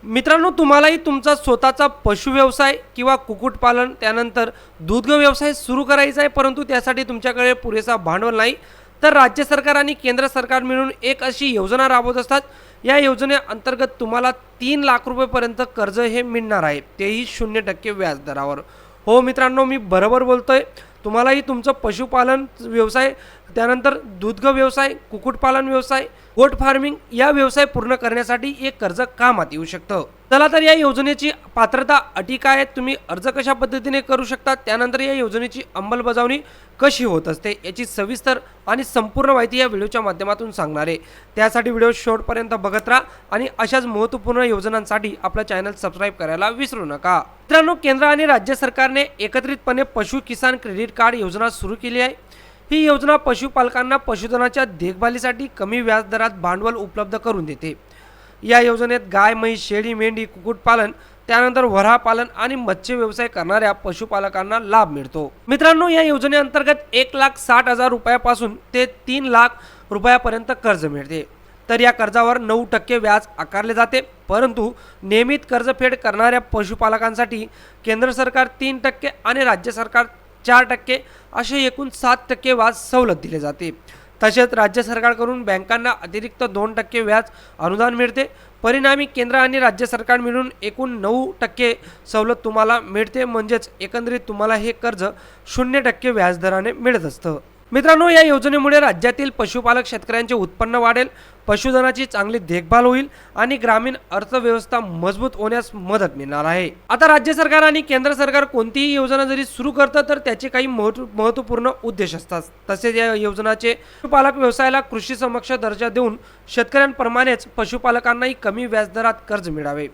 मित्रांनो, तुम्हालाही तुमचा स्वतःचा पशु व्यवसाय किंवा कुक्कुटपालन त्यानंतर दूध व्यवसाय सुरू करायचा आहे, परंतु त्यासाठी तुमच्याकडे पुरेसा भांडवल नाही, तर राज्य सरकार आणि केंद्र सरकार मिळून एक अशी योजना राबवत असतात. या योजनेअंतर्गत तुम्हाला 3 लाख रुपयेपर्यंत कर्ज हे मिळणार आहे, तेही 0% व्याजदरावर. हो मित्रांनो, मी बरोबर बोलतोय. तुम्हालाही तुमचं पशुपालन व्यवसाय त्यानंतर दूध व्यवसाय, कुक्कुटपालन व्यवसाय, गोट फार्मिंग या व्यवसाय पूर्ण करण्यासाठी एक कर्ज कामात येऊ शकतं. चला तर या योजनेची पात्रता, अटी काय आहेत, तुम्ही अर्ज कशा पद्धतीने करू शकता, त्यानंतर या योजनेची अंमलबजावणी कशी होत असते याची सविस्तर आणि संपूर्ण माहिती या व्हिडिओच्या माध्यमातून सांगणार आहे. त्यासाठी व्हिडिओ शेवटपर्यंत बघत राहा आणि अशाच महत्त्वपूर्ण योजनांसाठी आपलं चॅनल सबस्क्राईब करायला विसरू नका. मित्रांनो, केंद्र आणि राज्य सरकारने एकत्रितपणे पशु किसान क्रेडिट कार्ड योजना सुरू केली आहे. ही योजना पशुपालकांना पशुधनाच्या देखभालीसाठी कमी व्याजदरात भांडवल उपलब्ध करून देते. या योजनेत गाय, म्हैस, शेळी, मेंढी, कुक्कुटपालन त्यानंतर वऱ्हाळ पालन आणि मत्स्य व्यवसाय करणाऱ्या पशुपालकांना लाभ मिळतो. मित्रांनो, या योजनेअंतर्गत 1,60,000 रुपयापासून ते 3 लाख रुपयापर्यंत कर्ज मिळते. तर या कर्जावर 9% व्याज आकारले जाते, परंतु नियमित कर्जफेड करणाऱ्या पशुपालकांसाठी केंद्र सरकार 3% आणि राज्य सरकार 4% असे एकूण 7% व्याज सवलत दिले जाते. तसेच राज्य सरकारकडून बँकांना अतिरिक्त 2% व्याज अनुदान मिळते. परिणामी केंद्र आणि राज्य सरकार मिळून एकूण 9% सवलत तुम्हाला मिळते. म्हणजेच एकंदरीत तुम्हाला हे कर्ज 0% व्याजदराने मिळत असतं. मित्रांनो, या योजनेमुळे राज्यातील पशुपालक शेतकऱ्यांचे उत्पन्न वाढेल, पशुधनाची चांगली देखभाल होईल आणि ग्रामीण अर्थव्यवस्था मजबूत होण्यास मदत मिळणार आहे. आता राज्य सरकार आणि केंद्र सरकार कोणतीही योजना जरी सुरू करतं तर त्याचे काही महत्त्वपूर्ण उद्देश असतात. तसेच या योजनाचे पशुपालक व्यवसायाला कृषी समक्ष दर्जा देऊन शेतकऱ्यांप्रमाणेच पशुपालकांनाही कमी व्याजदरात कर्ज मिळावे.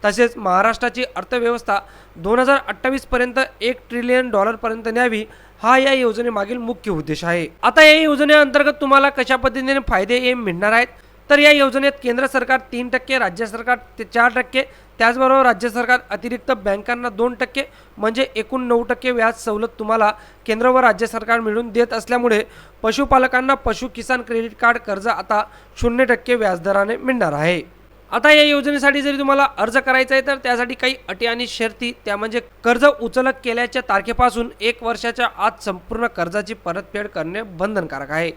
तसेच महाराष्ट्राची अर्थव्यवस्था 2028 पर्यंत $1 ट्रिलियन पर्यंत न्यावी, हा या योजनेमागील मुख्य उद्देश आहे. आता या योजनेअंतर्गत तुम्हाला कशा पद्धतीने फायदे हे मिळणार आहेत, तर या योजनेत केंद्र सरकार 3%, राज्य सरकार 4%, त्याचबरोबर राज्य सरकार अतिरिक्त बँकांना 2%, म्हणजे एकूण 9% व्याज सवलत तुम्हाला केंद्र व राज्य सरकार मिळून देत असल्यामुळे पशुपालकांना पशु किसान क्रेडिट कार्ड कर्ज आता 0% व्याजदराने मिळणार आहे. आता या योजनेसाठी जरी तुम्हाला अर्ज करायचा आहे तर त्यासाठी काही अटी आणि शर्ती, त्या म्हणजे कर्ज उचलत केल्याच्या तारखेपासून 1 वर्षाच्या आत संपूर्ण कर्जाची परतफेड करणे बंधनकारक आहे.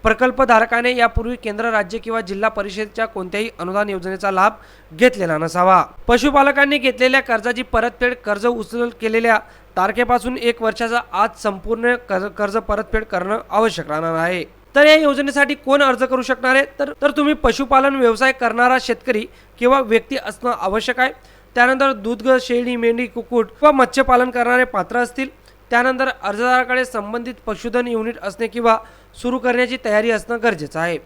प्रकल्पधारकाने यापूर्वी केंद्र, राज्य किंवा जिल्हा परिषदेच्या कोणत्याही अनुदान योजनेचा लाभ घेतलेला नसावा. पशुपालकांनी घेतलेल्या कर्जाची परतफेड कर्ज उचल केलेल्या तारखेपासून 1 वर्षाच्या आत संपूर्ण कर्ज परतफेड करणं आवश्यक राहणार आहे. तर या योजनेसाठी कोण अर्ज करू शकणार आहे, तर तुम्ही पशुपालन व्यवसाय करणारा शेतकरी किंवा व्यक्ती असणं आवश्यक आहे. त्यानंतर दूध, शेळी, मेंढी, कुक्कुट किंवा मत्स्यपालन करणारे पात्र असतील. त्यानंतर अर्जदाराकडे संबंधित पशुधन युनिट असणे किंवा सुरू करण्याची तयारी असणं गरजेचं आहे.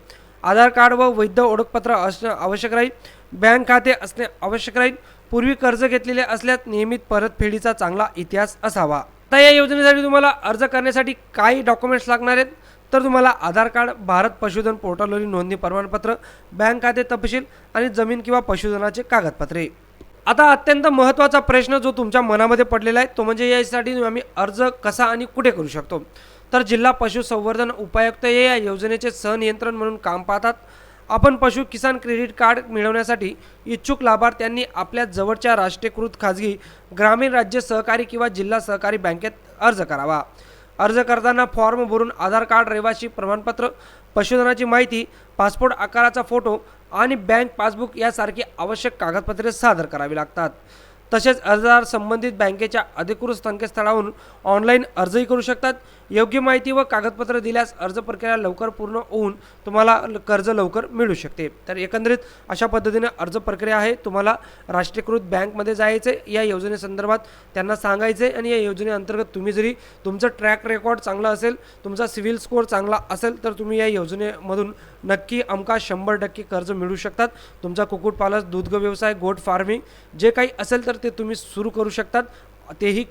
आधार कार्ड व वैध ओळखपत्र असणं आवश्यक राहील. बँक खाते असणे आवश्यक राहील. पूर्वी कर्ज घेतलेले असल्यास नियमित परतफेडीचा चांगला इतिहास असावा. तर या योजनेसाठी तुम्हाला अर्ज करण्यासाठी काही डॉक्युमेंट्स लागणार आहेत, तर तुम्हाला आधार कार्ड, भारत पशुधन पोर्टलवरील नोंदणी प्रमाणपत्र, बँक खाते तपशील आणि जमीन किंवा पशुधनाचे कागदपत्रे. आता अत्यंत महत्त्वाचा प्रश्न जो तुमच्या मनामध्ये पडलेला आहे तो म्हणजे यासाठी आम्ही अर्ज कसा आणि कुठे करू शकतो. तर जिल्हा पशुसंवर्धन उपायुक्त हे या योजनेचे सहनियंत्रण म्हणून काम पाहतात. आपण पशु किसान क्रेडिट कार्ड मिळवण्यासाठी इच्छुक लाभार्थ्यांनी आपल्या जवळच्या राष्ट्रीयकृत खाजगी, ग्रामीण, राज्य सहकारी किंवा जिल्हा सहकारी बँकेत अर्ज करावा. अर्ज करताना फॉर्म भरून आधार कार्ड, रहिवासी प्रमाणपत्र, पशुधनाची माहिती, पासपोर्ट आकाराचा फोटो आणि बँक पासबुक यासारखी आवश्यक कागदपत्रे सादर करावी लागतात. तसेच अर्जदार संबंधित बँकेच्या अधिकृत संकेतस्थळावरून ऑनलाईन अर्जही करू शकतात. योग्य माहिती व कागदपत्र दिल्यास अर्ज प्रक्रिया लवकर पूर्ण होऊन तुम्हाला कर्ज लवकर मिळू शकते. तर एकंदरीत अशा पद्धतीने अर्ज प्रक्रिया आहे. तुम्हाला राष्ट्रीयकृत बँकमध्ये जायचे, या योजनेसंदर्भात त्यांना सांगायचे आणि या योजनेअंतर्गत तुम्ही जरी तुमचं ट्रॅक रेकॉर्ड चांगला असेल, तुमचा सिव्हिल स्कोअर चांगला असेल तर तुम्ही या योजनेमधून नक्की 100% कर्ज मिळू शकतात. तुमचा कुक्कुटपालन, दूध व्यवसाय, गोट फार्मिंग जे काही असेल तर ते तुम्ही सुरू करू शकतात, तेही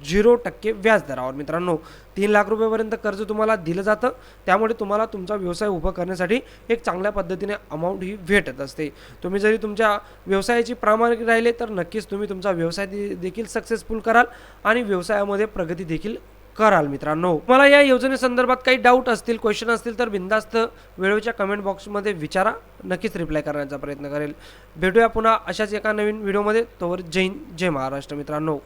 0% व्याजदरावर. मित्रांनो, 3 लाख रुपयेपर्यंत कर्ज तुम्हाला दिलं जातं. त्यामुळे तुम्हाला तुमचा व्यवसाय उभा करण्यासाठी एक चांगल्या पद्धतीने अमाऊंट ही भेटत असते. तुम्ही जरी तुमच्या व्यवसायाची प्रामाणिक राहिले तर नक्कीच तुम्ही तुमचा व्यवसाय देखील सक्सेसफुल कराल आणि व्यवसायामध्ये प्रगती देखील कराल मित्रांनो. मला या योजनेसंदर्भात काही डाऊट असतील, क्वेश्चन असतील तर बिनधास्त वेळेच्या कमेंट बॉक्समध्ये विचारा, नक्कीच रिप्लाय करण्याचा प्रयत्न करेल. भेटूया पुन्हा अशाच एका नवीन व्हिडिओमध्ये. तोवर जय हिंद, जय महाराष्ट्र मित्रांनो.